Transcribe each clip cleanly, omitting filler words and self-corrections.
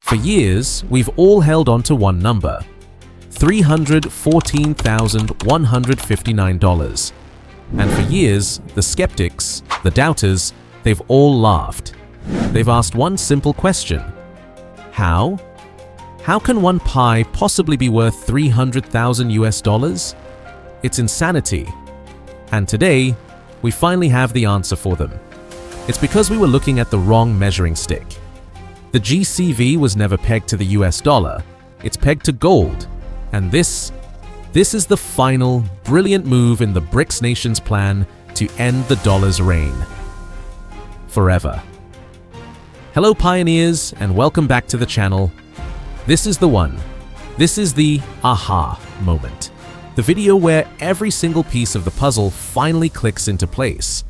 For years, we've all held on to one number, $314,159. And for years, the skeptics, the doubters, they've all laughed. They've asked one simple question. How? How can one Pi possibly be worth 300,000 US dollars? It's insanity. And today, we finally have the answer for them. It's because we were looking at the wrong measuring stick. The GCV was never pegged to the US dollar, it's pegged to gold. And this is the final, brilliant move in the BRICS nations' plan to end the dollar's reign. Forever. Hello pioneers, and welcome back to the channel. This is the one. This is the aha moment. The video where every single piece of the puzzle finally clicks into place.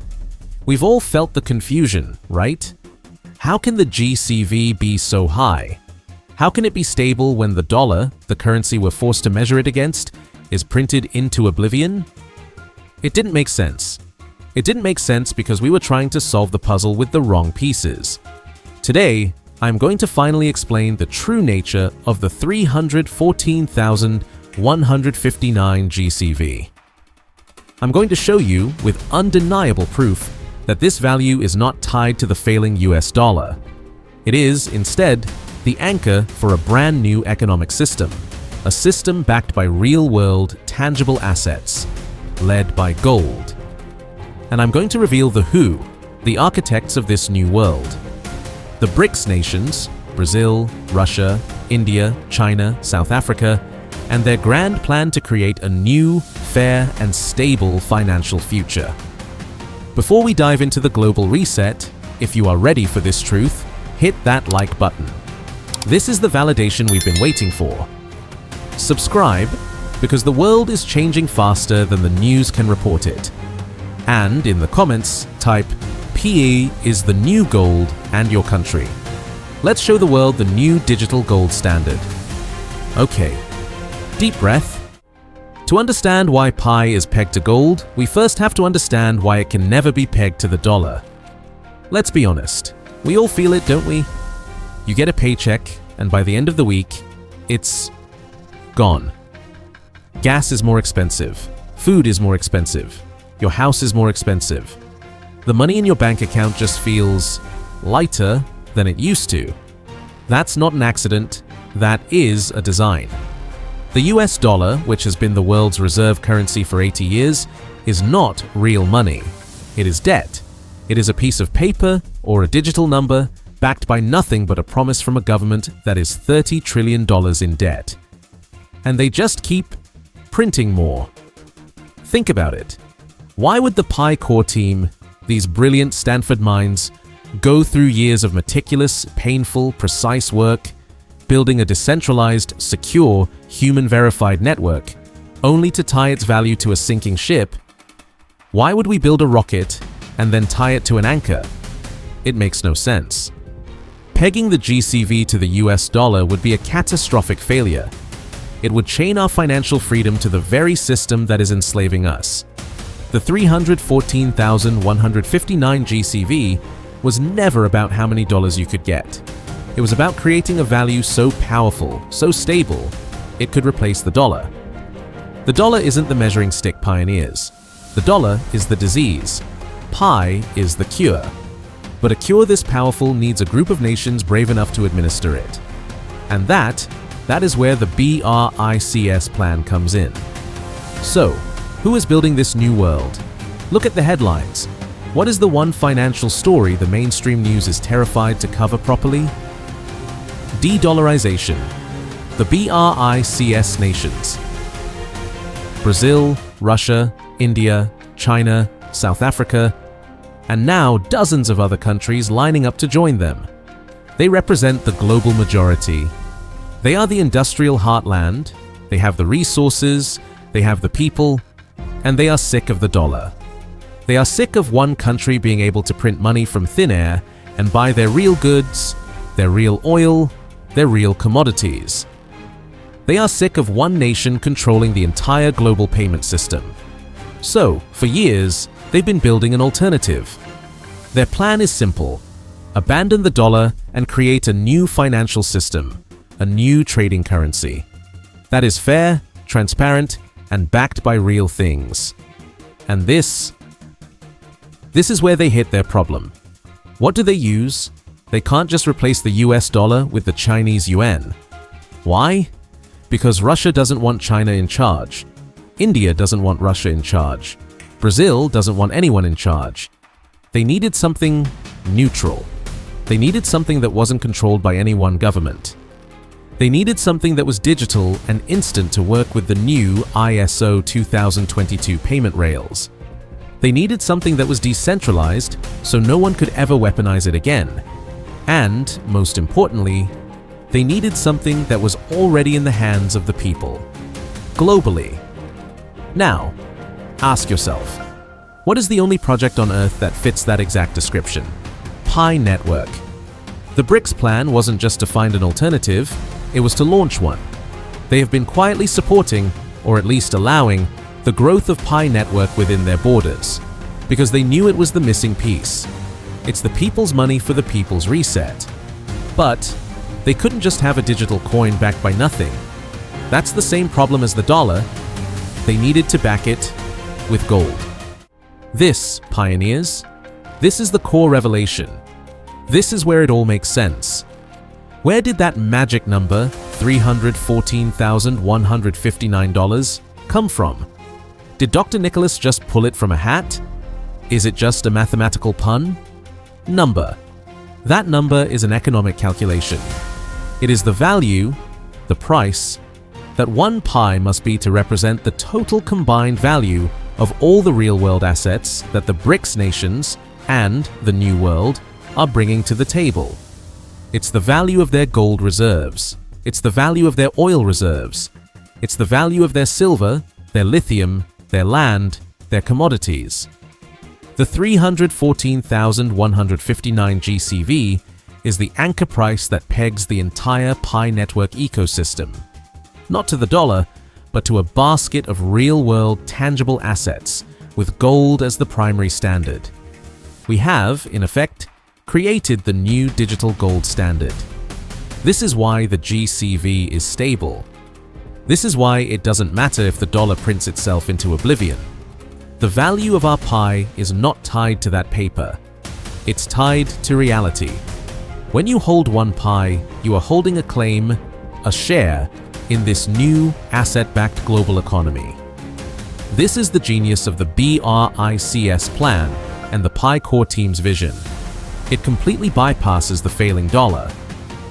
We've all felt the confusion, right? How can the GCV be so high? How can it be stable when the dollar, the currency we're forced to measure it against, is printed into oblivion? It didn't make sense. It didn't make sense because we were trying to solve the puzzle with the wrong pieces. Today, I'm going to finally explain the true nature of the 314,159 GCV. I'm going to show you with undeniable proof that this value is not tied to the failing US dollar. It is, instead, the anchor for a brand new economic system, a system backed by real-world, tangible assets, led by gold. And I'm going to reveal the who, the architects of this new world. The BRICS nations, Brazil, Russia, India, China, South Africa, and their grand plan to create a new, fair, and stable financial future. Before we dive into the global reset, if you are ready for this truth, hit that like button. This is the validation we've been waiting for. Subscribe, because the world is changing faster than the news can report it. And in the comments, type PE is the new gold and your country. Let's show the world the new digital gold standard. Okay, deep breath. To understand why Pi is pegged to gold, we first have to understand why it can never be pegged to the dollar. Let's be honest, we all feel it, don't we? You get a paycheck, and by the end of the week, it's gone. Gas is more expensive, food is more expensive, your house is more expensive. The money in your bank account just feels lighter than it used to. That's not an accident, that is a design. The US dollar, which has been the world's reserve currency for 80 years, is not real money. It is debt. It is a piece of paper or a digital number backed by nothing but a promise from a government that is $30 trillion in debt. And they just keep printing more. Think about it. Why would the Pi core team, these brilliant Stanford minds, go through years of meticulous, painful, precise work, building a decentralized, secure, human-verified network, only to tie its value to a sinking ship? Why would we build a rocket and then tie it to an anchor? It makes no sense. Pegging the GCV to the US dollar would be a catastrophic failure. It would chain our financial freedom to the very system that is enslaving us. The 314,159 GCV was never about how many dollars you could get. It was about creating a value so powerful, so stable, it could replace the dollar. The dollar isn't the measuring stick, pioneers. The dollar is the disease. Pi is the cure. But a cure this powerful needs a group of nations brave enough to administer it. And that is where the BRICS plan comes in. So, who is building this new world? Look at the headlines. What is the one financial story the mainstream news is terrified to cover properly? De-dollarization. The BRICS nations. Brazil, Russia, India, China, South Africa, and now dozens of other countries lining up to join them. They represent the global majority. They are the industrial heartland, they have the resources, they have the people, and they are sick of the dollar. They are sick of one country being able to print money from thin air and buy their real goods, their real oil, their real commodities. They are sick of one nation controlling the entire global payment system. So, for years, they've been building an alternative. Their plan is simple: abandon the dollar and create a new financial system, a new trading currency that is fair, transparent, and backed by real things. And this is where they hit their problem. What do they use? They can't just replace the US dollar with the Chinese yuan. Why? Because Russia doesn't want China in charge. India doesn't want Russia in charge. Brazil doesn't want anyone in charge. They needed something neutral. They needed something that wasn't controlled by any one government. They needed something that was digital and instant to work with the new ISO 2022 payment rails. They needed something that was decentralized so no one could ever weaponize it again. And, most importantly, they needed something that was already in the hands of the people, globally. Now, ask yourself, what is the only project on Earth that fits that exact description? Pi Network. The BRICS plan wasn't just to find an alternative, it was to launch one. They have been quietly supporting, or at least allowing, the growth of Pi Network within their borders, because they knew it was the missing piece. It's the people's money for the people's reset. But they couldn't just have a digital coin backed by nothing. That's the same problem as the dollar. They needed to back it with gold. This, pioneers, this is the core revelation. This is where it all makes sense. Where did that magic number, $314,159, come from? Did Dr. Nicholas just pull it from a hat? Is it just a mathematical pun? Number. That number is an economic calculation. It is the value, the price, that one pi must be to represent the total combined value of all the real-world assets that the BRICS nations and the New World are bringing to the table. It's the value of their gold reserves. It's the value of their oil reserves. It's the value of their silver, their lithium, their land, their commodities. The 314,159 GCV is the anchor price that pegs the entire Pi Network ecosystem, not to the dollar, but to a basket of real-world tangible assets with gold as the primary standard. We have, in effect, created the new digital gold standard. This is why the GCV is stable. This is why it doesn't matter if the dollar prints itself into oblivion. The value of our Pi is not tied to that paper. It's tied to reality. When you hold one Pi, you are holding a claim, a share, in this new asset-backed global economy. This is the genius of the BRICS plan and the Pi core team's vision. It completely bypasses the failing dollar.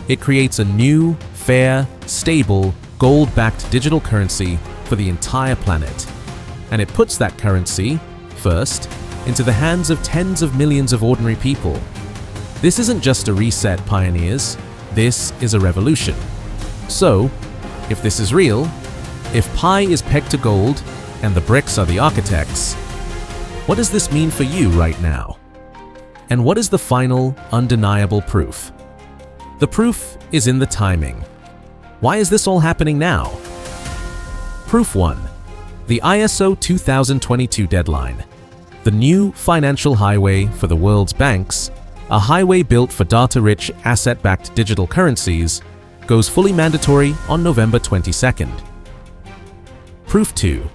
It creates a new, fair, stable, gold-backed digital currency for the entire planet. And it puts that currency, first, into the hands of tens of millions of ordinary people. This isn't just a reset, pioneers. This is a revolution. So, if this is real, if Pi is pegged to gold and the BRICS are the architects, what does this mean for you right now? And what is the final, undeniable proof? The proof is in the timing. Why is this all happening now? Proof 1. The ISO 2022 deadline. The new financial highway for the world's banks, a highway built for data-rich, asset-backed digital currencies, goes fully mandatory on November 22nd. Proof 2.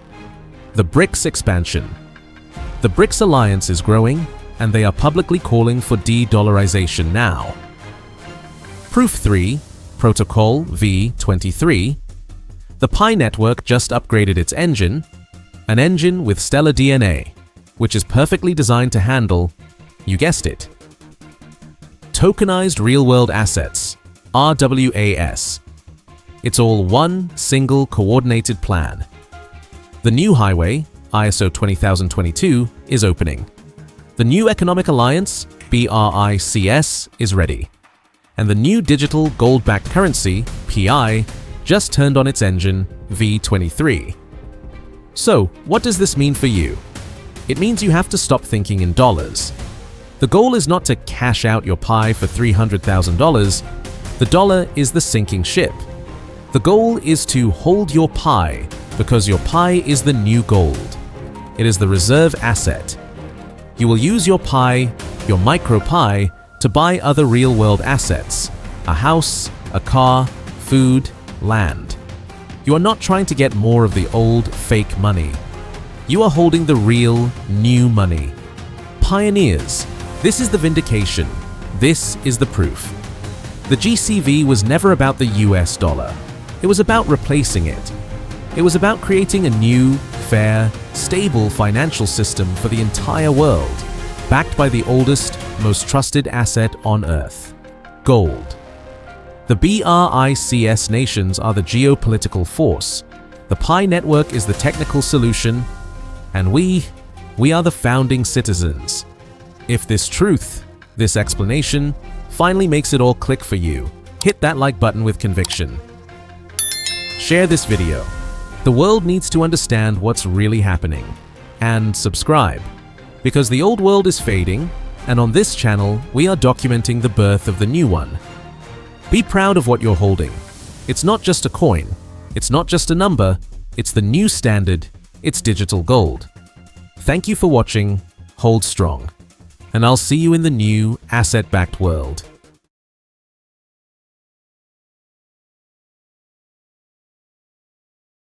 The BRICS expansion. The BRICS alliance is growing, and they are publicly calling for de-dollarization now. Proof 3, Protocol V23. The Pi network just upgraded its engine, an engine with stellar DNA, which is perfectly designed to handle, you guessed it, tokenized real-world assets, RWAS. It's all one single coordinated plan. The new highway, ISO 20022, is opening. The new economic alliance, BRICS, is ready. And the new digital gold-backed currency, PI, just turned on its engine, V23. So, what does this mean for you? It means you have to stop thinking in dollars. The goal is not to cash out your Pi for $300,000. The dollar is the sinking ship. The goal is to hold your Pi because your Pi is the new gold. It is the reserve asset. You will use your Pi, your micro Pi, to buy other real-world assets, a house, a car, food, land. You are not trying to get more of the old, fake money. You are holding the real, new money. Pioneers, this is the vindication. This is the proof. The GCV was never about the US dollar. It was about replacing it. It was about creating a new, fair, stable financial system for the entire world, backed by the oldest, most trusted asset on Earth: gold. The BRICS nations are the geopolitical force, the Pi network is the technical solution, and we are the founding citizens. If this truth, this explanation, finally makes it all click for you, hit that like button with conviction. Share this video. The world needs to understand what's really happening. And subscribe, because the old world is fading, and on this channel, we are documenting the birth of the new one. Be proud of what you're holding. It's not just a coin. It's not just a number. It's the new standard. It's digital gold. Thank you for watching. Hold strong. And I'll see you in the new asset-backed world.